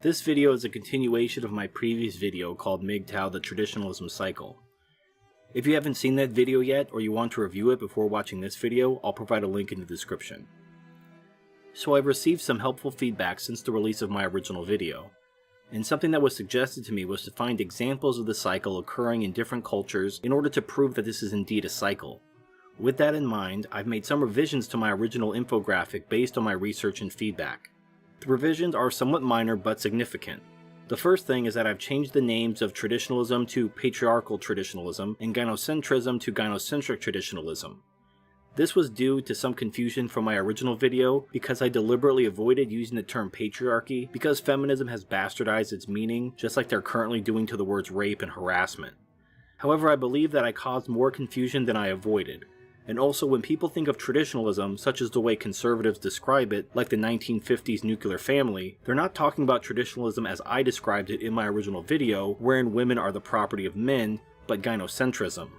This video is a continuation of my previous video called MGTOW, the Traditionalism Cycle. If you haven't seen that video yet, or you want to review it before watching this video, I'll provide a link in the description. So I've received some helpful feedback since the release of my original video, and something that was suggested to me was to find examples of the cycle occurring in different cultures in order to prove that this is indeed a cycle. With that in mind, I've made some revisions to my original infographic based on my research and feedback. The revisions are somewhat minor but significant. The first thing is that I've changed the names of traditionalism to patriarchal traditionalism and gynocentrism to gynocentric traditionalism. This was due to some confusion from my original video because I deliberately avoided using the term patriarchy because feminism has bastardized its meaning just like they're currently doing to the words rape and harassment. However, I believe that I caused more confusion than I avoided. And also, when people think of traditionalism, such as the way conservatives describe it, like the 1950s nuclear family, they're not talking about traditionalism as I described it in my original video, wherein women are the property of men, but gynocentrism.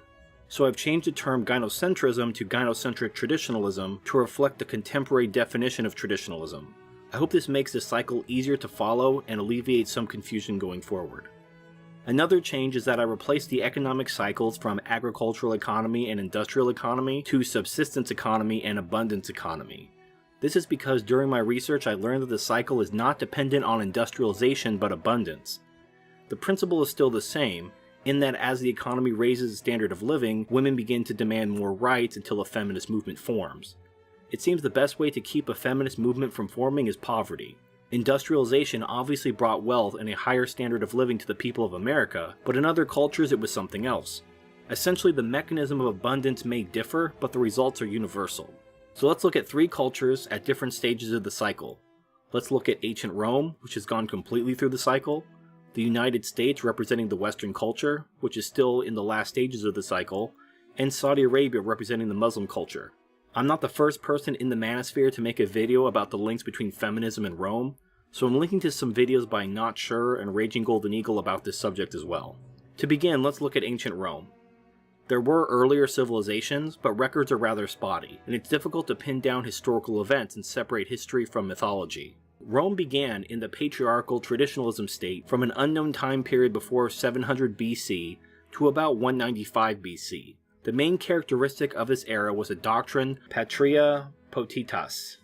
So I've changed the term gynocentrism to gynocentric traditionalism to reflect the contemporary definition of traditionalism. I hope this makes this cycle easier to follow and alleviates some confusion going forward. Another change is that I replaced the economic cycles from agricultural economy and industrial economy to subsistence economy and abundance economy. This is because during my research I learned that the cycle is not dependent on industrialization but abundance. The principle is still the same, in that as the economy raises the standard of living, women begin to demand more rights until a feminist movement forms. It seems the best way to keep a feminist movement from forming is poverty. Industrialization obviously brought wealth and a higher standard of living to the people of America, but in other cultures it was something else. Essentially, the mechanism of abundance may differ, but the results are universal. So let's look at three cultures at different stages of the cycle. Let's look at ancient Rome, which has gone completely through the cycle, the United States representing the Western culture, which is still in the last stages of the cycle, and Saudi Arabia representing the Muslim culture. I'm not the first person in the manosphere to make a video about the links between feminism and Rome, so I'm linking to some videos by Not Sure and Raging Golden Eagle about this subject as well. To begin, let's look at ancient Rome. There were earlier civilizations, but records are rather spotty, and it's difficult to pin down historical events and separate history from mythology. Rome began in the patriarchal traditionalism state from an unknown time period before 700 BC to about 195 BC. The main characteristic of this era was a doctrine, patria potestas.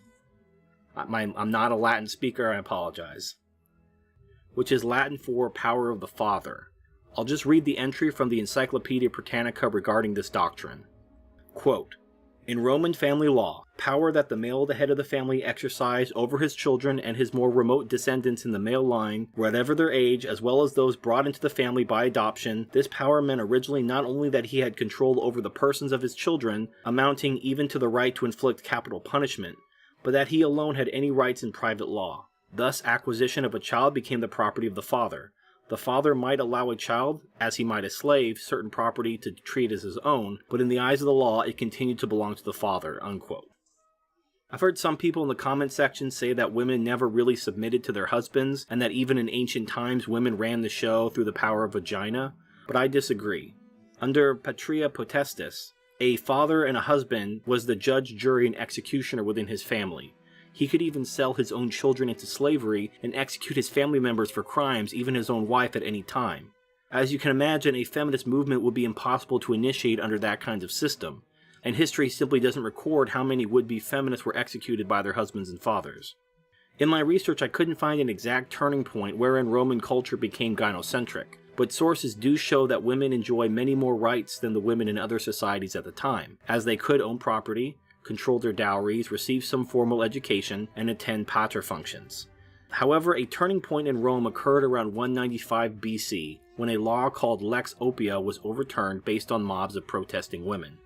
I'm not a Latin speaker, I apologize. Which is Latin for power of the father. I'll just read the entry from the Encyclopedia Britannica regarding this doctrine. Quote, "In Roman family law, power that the male, the head of the family, exercised over his children and his more remote descendants in the male line, whatever their age, as well as those brought into the family by adoption, this power meant originally not only that he had control over the persons of his children, amounting even to the right to inflict capital punishment, but that he alone had any rights in private law. Thus, acquisition of a child became the property of the father. The father might allow a child, as he might a slave, certain property to treat as his own, but in the eyes of the law, it continued to belong to the father." Unquote. I've heard some people in the comment section say that women never really submitted to their husbands, and that even in ancient times women ran the show through the power of vagina, but I disagree. Under patria potestas, a father and a husband was the judge, jury, and executioner within his family. He could even sell his own children into slavery and execute his family members for crimes, even his own wife, at any time. As you can imagine, a feminist movement would be impossible to initiate under that kind of system, and history simply doesn't record how many would-be feminists were executed by their husbands and fathers. In my research, I couldn't find an exact turning point wherein Roman culture became gynocentric, but sources do show that women enjoy many more rights than the women in other societies at the time, as they could own property, control their dowries, receive some formal education, and attend pater functions. However, a turning point in Rome occurred around 195 BC, when a law called Lex Oppia was overturned based on mobs of protesting women.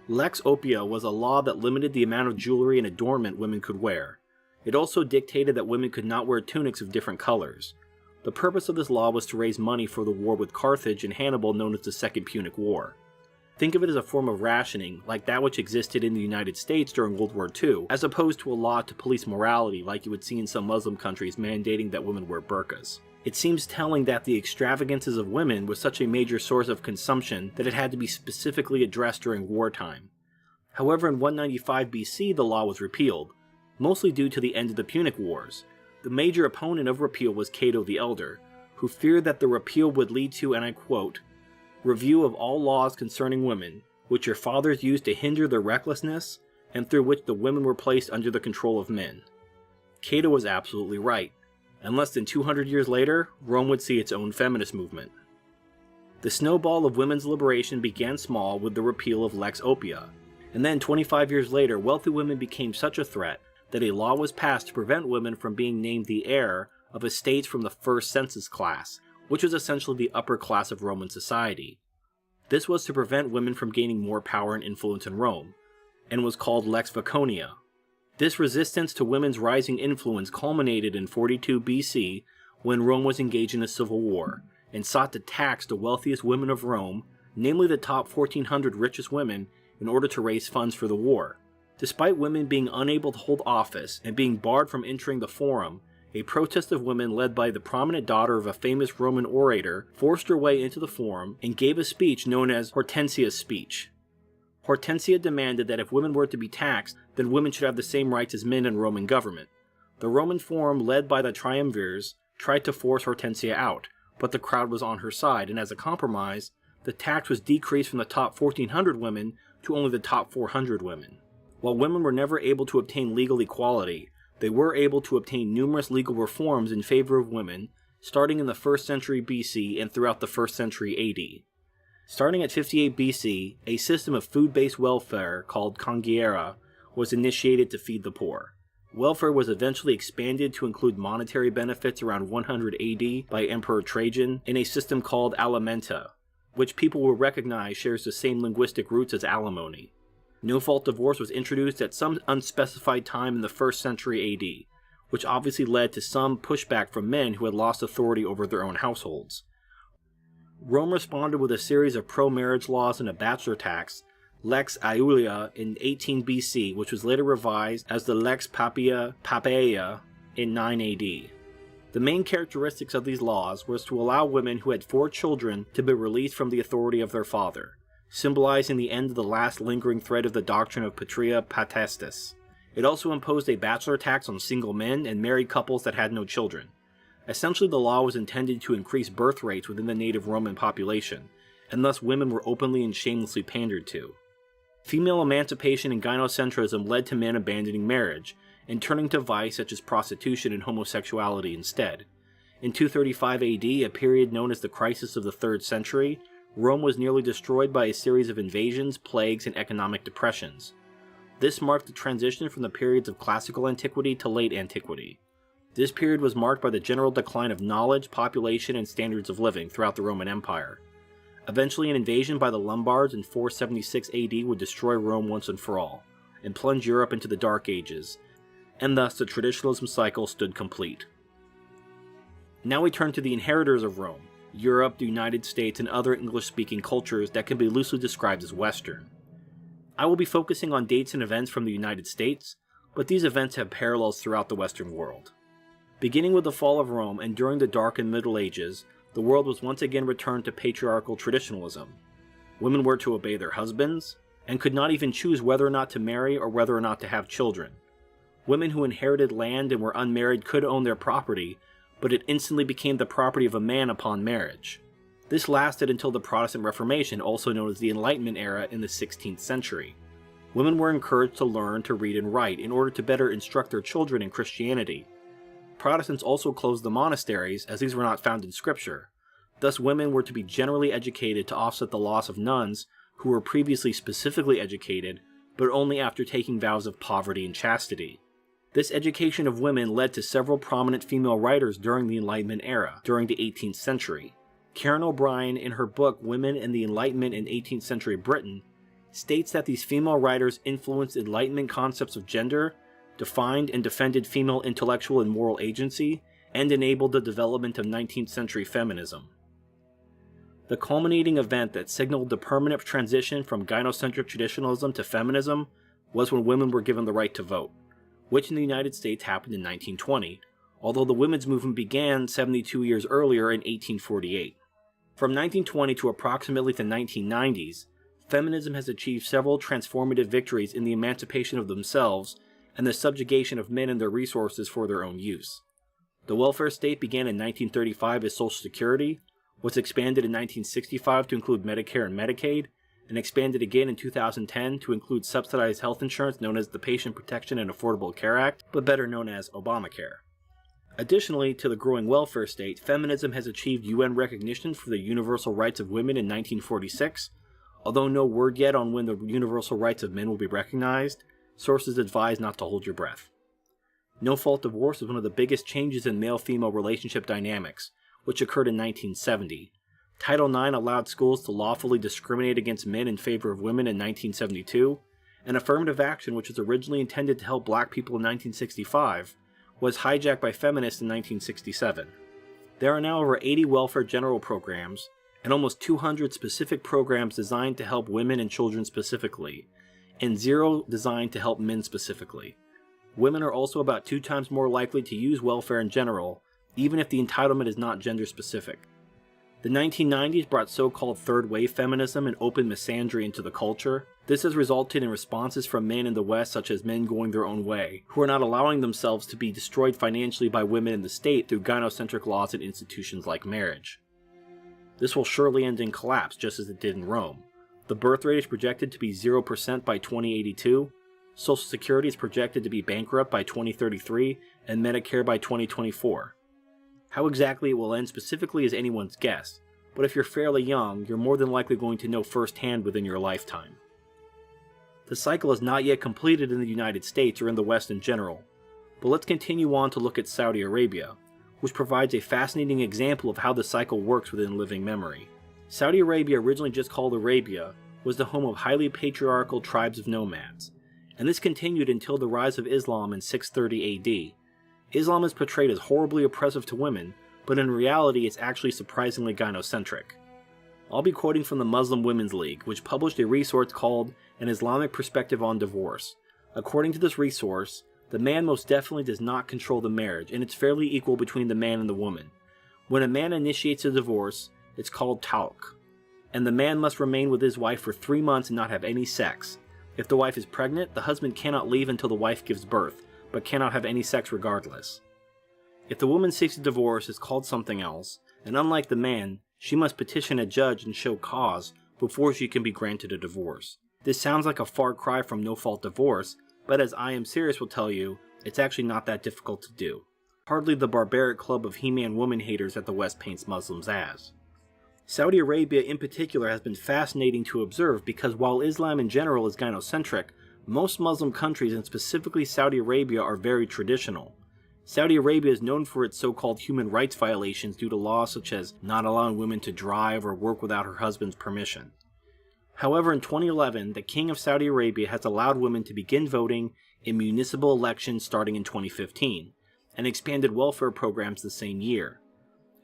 Lex Oppia was a law that limited the amount of jewelry and adornment women could wear. It also dictated that women could not wear tunics of different colors. The purpose of this law was to raise money for the war with Carthage and Hannibal known as the Second Punic War. Think of it as a form of rationing, like that which existed in the United States during World War II, as opposed to a law to police morality like you would see in some Muslim countries mandating that women wear burqas. It seems telling that the extravagances of women was such a major source of consumption that it had to be specifically addressed during wartime. However, in 195 BC the law was repealed, mostly due to the end of the Punic Wars. The major opponent of repeal was Cato the Elder, who feared that the repeal would lead to, and I quote, "review of all laws concerning women, which your fathers used to hinder their recklessness, and through which the women were placed under the control of men." Cato was absolutely right, and less than 200 years later, Rome would see its own feminist movement. The snowball of women's liberation began small with the repeal of Lex Oppia, and then 25 years later, wealthy women became such a threat that a law was passed to prevent women from being named the heir of estates from the first census class, which was essentially the upper class of Roman society. This was to prevent women from gaining more power and influence in Rome, and was called Lex Vaconia. This resistance to women's rising influence culminated in 42 BC when Rome was engaged in a civil war, and sought to tax the wealthiest women of Rome, namely the top 1,400 richest women, in order to raise funds for the war. Despite women being unable to hold office and being barred from entering the forum, a protest of women led by the prominent daughter of a famous Roman orator forced her way into the forum and gave a speech known as Hortensia's speech. Hortensia demanded that if women were to be taxed, then women should have the same rights as men in Roman government. The Roman forum, led by the triumvirs, tried to force Hortensia out, but the crowd was on her side, and as a compromise, the tax was decreased from the top 1,400 women to only the top 400 women. While women were never able to obtain legal equality, they were able to obtain numerous legal reforms in favor of women, starting in the 1st century BC and throughout the 1st century AD. Starting at 58 BC, a system of food-based welfare called congiera was initiated to feed the poor. Welfare was eventually expanded to include monetary benefits around 100 AD by Emperor Trajan in a system called alimenta, which people will recognize shares the same linguistic roots as alimony. No-fault divorce was introduced at some unspecified time in the 1st century AD, which obviously led to some pushback from men who had lost authority over their own households. Rome responded with a series of pro-marriage laws and a bachelor tax, Lex Aelia, in 18 BC, which was later revised as the Lex Papaea in 9 AD. The main characteristics of these laws was to allow women who had 4 children to be released from the authority of their father, symbolizing the end of the last lingering thread of the doctrine of patria potestas. It also imposed a bachelor tax on single men and married couples that had no children. Essentially, the law was intended to increase birth rates within the native Roman population, and thus women were openly and shamelessly pandered to. Female emancipation and gynocentrism led to men abandoning marriage, and turning to vice such as prostitution and homosexuality instead. In 235 AD, a period known as the Crisis of the 3rd century, Rome was nearly destroyed by a series of invasions, plagues, and economic depressions. This marked the transition from the periods of classical antiquity to late antiquity. This period was marked by the general decline of knowledge, population, and standards of living throughout the Roman Empire. Eventually, an invasion by the Lombards in 476 AD would destroy Rome once and for all, and plunge Europe into the Dark Ages, and thus the traditionalism cycle stood complete. Now we turn to the inheritors of Rome, Europe, the United States, and other English-speaking cultures that can be loosely described as Western. I will be focusing on dates and events from the United States, but these events have parallels throughout the Western world. Beginning with the fall of Rome and during the Dark and Middle Ages, the world was once again returned to patriarchal traditionalism. Women were to obey their husbands, and could not even choose whether or not to marry or whether or not to have children. Women who inherited land and were unmarried could own their property, but it instantly became the property of a man upon marriage. This lasted until the Protestant Reformation, also known as the Enlightenment era, in the 16th century. Women were encouraged to learn to read and write in order to better instruct their children in Christianity. Protestants also closed the monasteries, as these were not found in Scripture. Thus women were to be generally educated to offset the loss of nuns who were previously specifically educated, but only after taking vows of poverty and chastity. This education of women led to several prominent female writers during the Enlightenment era, during the 18th century. Karen O'Brien, in her book Women and the Enlightenment in 18th Century Britain, states that these female writers influenced Enlightenment concepts of gender, defined and defended female intellectual and moral agency, and enabled the development of 19th century feminism. The culminating event that signaled the permanent transition from gynocentric traditionalism to feminism was when women were given the right to vote, which in the United States happened in 1920, although the women's movement began 72 years earlier in 1848. From 1920 to approximately the 1990s, feminism has achieved several transformative victories in the emancipation of themselves and the subjugation of men and their resources for their own use. The welfare state began in 1935 as Social Security, was expanded in 1965 to include Medicare and Medicaid, and expanded again in 2010 to include subsidized health insurance known as the Patient Protection and Affordable Care Act, but better known as Obamacare. Additionally to the growing welfare state, feminism has achieved UN recognition for the universal rights of women in 1946. Although no word yet on when the universal rights of men will be recognized, sources advise not to hold your breath. No-fault divorce is one of the biggest changes in male-female relationship dynamics, which occurred in 1970. Title IX allowed schools to lawfully discriminate against men in favor of women in 1972, and affirmative action, which was originally intended to help black people in 1965, was hijacked by feminists in 1967. There are now over 80 welfare general programs, and almost 200 specific programs designed to help women and children specifically, and 0 designed to help men specifically. Women are also about 2 times more likely to use welfare in general, even if the entitlement is not gender specific. The 1990s brought so-called third wave feminism and open misandry into the culture. This has resulted in responses from men in the West, such as men going their own way, who are not allowing themselves to be destroyed financially by women in the state through gynocentric laws and institutions like marriage. This will surely end in collapse, just as it did in Rome. The birth rate is projected to be 0% by 2082, Social Security is projected to be bankrupt by 2033, and Medicare by 2024. How exactly it will end specifically is anyone's guess, but if you're fairly young, you're more than likely going to know firsthand within your lifetime. The cycle is not yet completed in the United States or in the West in general, but let's continue on to look at Saudi Arabia, which provides a fascinating example of how the cycle works within living memory. Saudi Arabia, originally just called Arabia, was the home of highly patriarchal tribes of nomads, and this continued until the rise of Islam in 630 AD. Islam is portrayed as horribly oppressive to women, but in reality it's actually surprisingly gynocentric. I'll be quoting from the Muslim Women's League, which published a resource called An Islamic Perspective on Divorce. According to this resource, the man most definitely does not control the marriage, and it's fairly equal between the man and the woman. When a man initiates a divorce, it's called talq, and the man must remain with his wife for 3 months and not have any sex. If the wife is pregnant, the husband cannot leave until the wife gives birth, but cannot have any sex regardless. If the woman seeks a divorce, it's called something else, and unlike the man, she must petition a judge and show cause before she can be granted a divorce. This sounds like a far cry from no-fault divorce, but as I Am Serious will tell you, it's actually not that difficult to do. Hardly the barbaric club of He-Man woman haters that the West paints Muslims as. Saudi Arabia in particular has been fascinating to observe because while Islam in general is gynocentric, most Muslim countries and specifically Saudi Arabia are very traditional. Saudi Arabia is known for its so-called human rights violations due to laws such as not allowing women to drive or work without her husband's permission. However, in 2011, the King of Saudi Arabia has allowed women to begin voting in municipal elections starting in 2015, and expanded welfare programs the same year.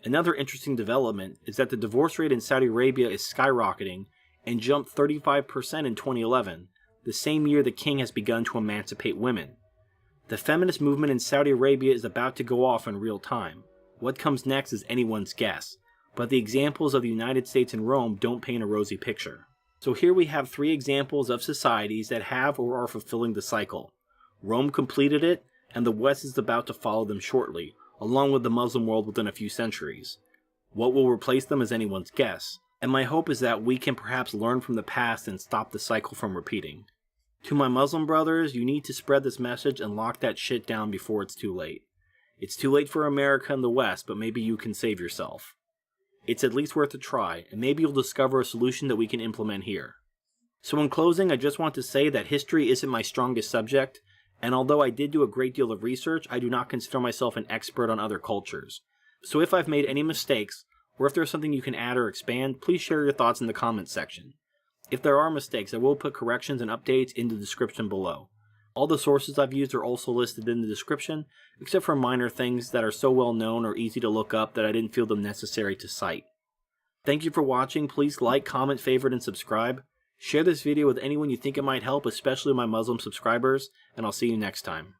Another interesting development is that the divorce rate in Saudi Arabia is skyrocketing and jumped 35% in 2011, the same year the king has begun to emancipate women. The feminist movement in Saudi Arabia is about to go off in real time. What comes next is anyone's guess, but the examples of the United States and Rome don't paint a rosy picture. So here we have 3 examples of societies that have or are fulfilling the cycle. Rome completed it, and the West is about to follow them shortly, along with the Muslim world within a few centuries. What will replace them is anyone's guess, and my hope is that we can perhaps learn from the past and stop the cycle from repeating. To my Muslim brothers, you need to spread this message and lock that shit down before it's too late. It's too late for America and the West, but maybe you can save yourself. It's at least worth a try, and maybe you'll discover a solution that we can implement here. So in closing, I just want to say that history isn't my strongest subject, and although I did do a great deal of research, I do not consider myself an expert on other cultures. So if I've made any mistakes, or if there's something you can add or expand, please share your thoughts in the comments section. If there are mistakes, I will put corrections and updates in the description below. All the sources I've used are also listed in the description, except for minor things that are so well known or easy to look up that I didn't feel them necessary to cite. Thank you for watching. Please like, comment, favorite, and subscribe. Share this video with anyone you think it might help, especially my Muslim subscribers, and I'll see you next time.